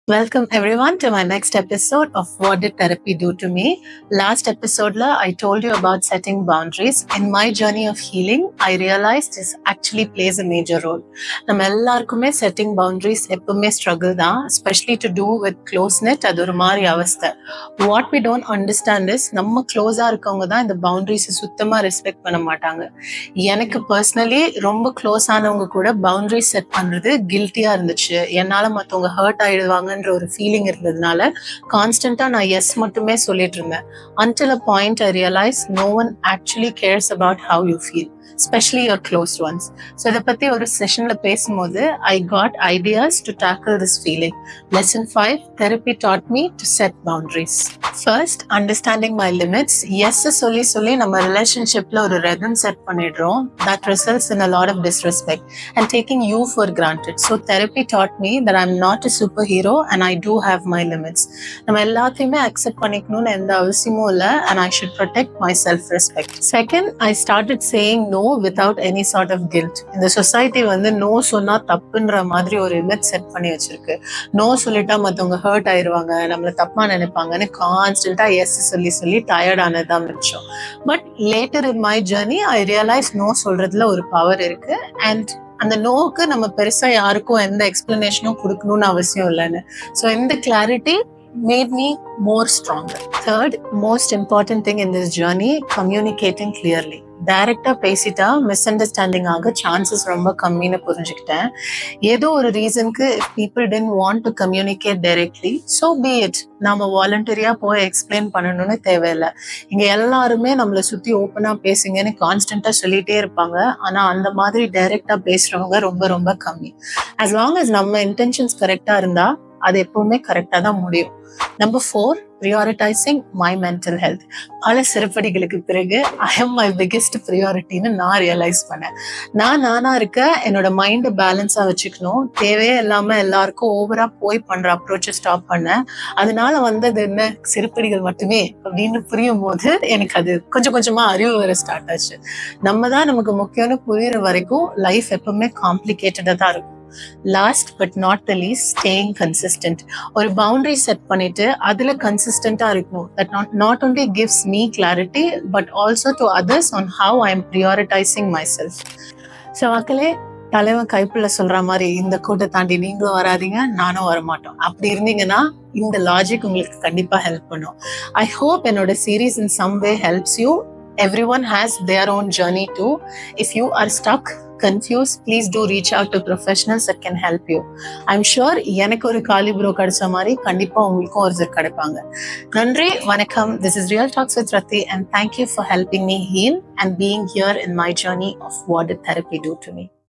Welcome everyone to my next episode of What Did Therapy Do to Me? Last episode I told you about setting boundaries. In my journey of healing, I realized this actually plays a major role. நம்ம எல்லாருக்குமே setting boundaries எப்பவுமே struggle தான், especially to do with close knit. அது ஒரு மாதிரி அவஸ்தை. What we don't understand is நம்ம க்ளோஸா இருக்கவங்க தான் இந்த boundaries சுத்தமா ரெஸ்பெக்ட் பண்ண மாட்டாங்க. எனக்கு பர்சனலி ரொம்ப க்ளோஸ் ஆனவங்க கூட boundaries செட் பண்றது கில்ட்டியா இருந்துச்சு. என்னால மத்தவங்க ஹர்ட் ஆயிடுவாங்க ஒரு ஃபீலிங் இருந்ததுனால கான்ஸ்டன்டா நான் எஸ் மட்டுமே சொல்லிட்டு இருந்தேன். Until a point I realized no one actually cares about how you feel, especially your close ones. So இதை பத்தி ஒரு செஷன்ல பேசும்போது I got ideas to tackle this feeling. Lesson 5, therapy taught me to set boundaries. First, understanding my limits. Yes சொல்லி நம்ம ரிலேஷன்ஷிப்ல ஒரு rhythm set பண்ணிடுறோம். That results in a lot of disrespect and taking you for granted. So therapy taught me that I'm not a superhero and I do have my limits. நம்ம எல்லாத்தையுமே accept பண்ணிக்கணும்னு எந்த அவசியமும் இல்லை, and I should protect my self-respect. Second, I started saying no without any sort of guilt. இந்த society no சொன்னா தப்புன்ற மாதிரி ஒரு இமேஜ் செட் பண்ணி வச்சிருக்கு. நோ சொல்லிட்டா மத்தவங்க ஹர்ட் ஆயிருவாங்க, நம்மள தப்பா நினைப்பாங்கன்னு கான்ஸ்டன்டா எஸ் சொல்லி டயர்ட் ஆனதுதான் மிச்சம். But later in my journey I realise no சொல்றதுல ஒரு பவர் இருக்கு, அண்ட் அந்த நோக்கு நம்ம பெருசா யாருக்கும் எந்த எக்ஸ்பிளனேஷனும் கொடுக்கணும்னு அவசியம் இல்லைன்னு. ஸோ இந்த clarity made me more stronger. Third most important thing in this journey, communicating clearly. டைரக்டா பேசிட்டா மிஸ் அண்டர்ஸ்டாண்டிங் ஆக சான்சஸ் ரொம்ப கம்மின்னு புரிஞ்சுக்கிட்டேன். ஏதோ ஒரு ரீசனுக்கு people tend want to communicate directly, so be it. நாம வாலண்டரியா போய் எக்ஸ்பிளைன் பண்ணணும்னு தேவையில்லை. இங்க எல்லாருமே நம்மளை சுத்தி ஓப்பனா பேசுங்கன்னு கான்ஸ்டன்டா சொல்லிட்டே இருப்பாங்க. ஆனா அந்த மாதிரி டைரக்டா பேசுறவங்க ரொம்ப ரொம்ப கம்மி. as long as நம்ம இன்டென்ஷன்ஸ் கரெக்டா இருந்தா அது எப்பவுமே கரெக்டா தான் முடியும். Number 4, prioritizing my mental health. பல சிறுபடிகளுக்கு பிறகு I am my biggest priorityன்னு நான் ரியலைஸ் பண்ணேன். நானா இருக்க என்னோட மைண்டை பேலன்ஸா வச்சுக்கணும். தேவையே இல்லாம எல்லாருக்கும் ஓவரா போய் பண்ற அப்ரோச்சை ஸ்டாப் பண்ணேன். அதனால வந்தது என்ன, சிறுபடிகள் மட்டுமே அப்படின்னு புரியும் போது எனக்கு அது கொஞ்சம் கொஞ்சமா அறிவு வர ஸ்டார்ட் ஆச்சு. நம்ம தான் நமக்கு முக்கியம்னு புரியுற வரைக்கும் லைஃப் எப்பவுமே காம்ப்ளிகேட்டடா தான் இருக்கும். Last but not the least, staying consistent. ஒரு பவுண்டரி செட் பண்ணிட்டு அதுல கன்சிஸ்டன்டா இருக்கும். That not only gives me clarity but also to others on how I am prioritizing myself. So மக்களே, தலைவன் கைப்புள்ள சொல்ற மாதிரி இந்த கூட்டை தாண்டி நீங்களும் வராதீங்க, நானும் வரமாட்டோம். அப்படி இருந்தீங்கன்னா இந்த லாஜிக் உங்களுக்கு கண்டிப்பா ஹெல்ப் பண்ணும். ஐ ஹோப் என்னோட series in some way helps you. Everyone has their own journey too. If you are stuck, confused, please do reach out to professionals that can help you. I'm sure எனக்கு ஒரு காலிப்ரோ கிடைச்ச மாதிரி கண்டிப்பா உங்களுக்கும் ஒருத்தர் கிடைப்பாங்க. நன்றி, வணக்கம். This is Real Talks with Rati and thank you for helping me heal and being here in my journey of what did therapy do to me.